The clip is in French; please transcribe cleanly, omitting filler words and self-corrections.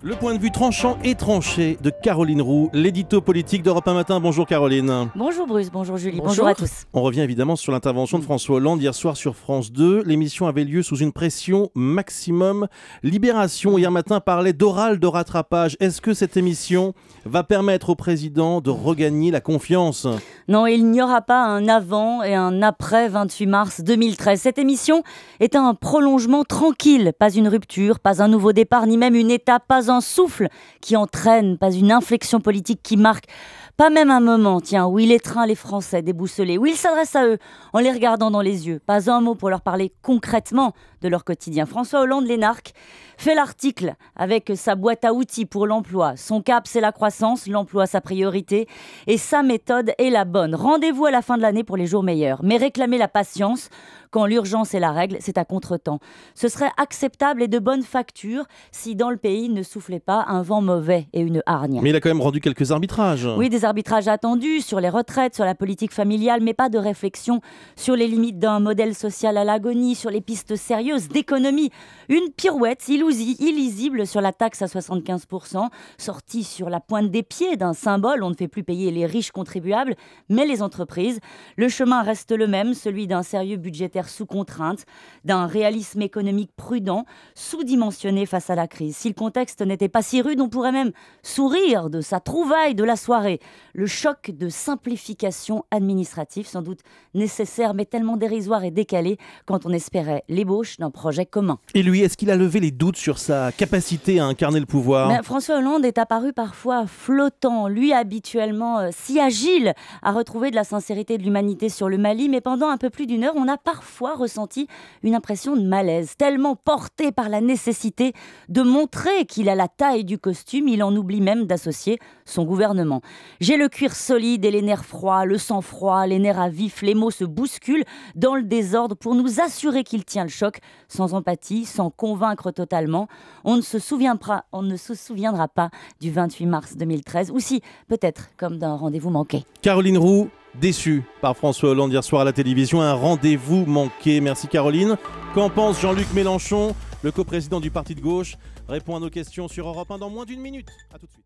Le point de vue tranchant et tranché de Caroline Roux, l'édito politique d'Europe 1 Matin. Bonjour Caroline. Bonjour Bruce, bonjour Julie, bonjour à tous. On revient évidemment sur l'intervention de François Hollande hier soir sur France 2. L'émission avait lieu sous une pression maximum. Libération hier matin parlait d'oral de rattrapage. Est-ce que cette émission va permettre au président de regagner la confiance ? Non, il n'y aura pas un avant et un après 28 mars 2013. Cette émission est un prolongement tranquille, pas une rupture, pas un nouveau départ, ni même une étape, pas un souffle qui entraîne, pas une inflexion politique qui marque, pas même un moment, tiens, où il étreint les Français déboussolés, où il s'adresse à eux en les regardant dans les yeux. Pas un mot pour leur parler concrètement de leur quotidien. François Hollande, l'énarque, fait l'article avec sa boîte à outils pour l'emploi. Son cap, c'est la croissance, l'emploi, sa priorité, et sa méthode est la bonne. Rendez-vous à la fin de l'année pour les jours meilleurs. Mais réclamer la patience, quand l'urgence est la règle, c'est à contretemps. Ce serait acceptable et de bonne facture si dans le pays ne soufflait pas un vent mauvais et une hargne. Mais il a quand même rendu quelques arbitrages. Oui, des arbitrages attendus sur les retraites, sur la politique familiale, mais pas de réflexion sur les limites d'un modèle social à l'agonie, sur les pistes sérieuses d'économie. Une pirouette illisible sur la taxe à 75%, sortie sur la pointe des pieds d'un symbole. On ne fait plus payer les riches contribuables, mais les entreprises. Le chemin reste le même, celui d'un sérieux budgétaire sous contrainte, d'un réalisme économique prudent, sous-dimensionné face à la crise. Si le contexte n'était pas si rude, on pourrait même sourire de sa trouvaille de la soirée. Le choc de simplification administrative, sans doute nécessaire, mais tellement dérisoire et décalé quand on espérait l'ébauche d'un projet commun. Et lui, est-ce qu'il a levé les doutes sur sa capacité à incarner le pouvoir ? François Hollande est apparu parfois flottant, lui habituellement si agile à retrouver de la sincérité et de l'humanité sur le Mali, mais pendant un peu plus d'une heure, on a parfois ressenti une impression de malaise, tellement porté par la nécessité de montrer qu'il a la taille du costume, il en oublie même d'associer son gouvernement. J'ai le cuir solide et les nerfs froids, le sang froid, les nerfs à vif, les mots se bousculent dans le désordre pour nous assurer qu'il tient le choc, sans empathie, sans convaincre totalement. On ne se souviendra pas du 28 mars 2013, ou si, peut-être, comme d'un rendez-vous manqué. Caroline Roux, déçue par François Hollande hier soir à la télévision, un rendez-vous manqué. Merci Caroline. Qu'en pense Jean-Luc Mélenchon, le coprésident du parti de gauche, répond à nos questions sur Europe 1 dans moins d'une minute. À tout de suite.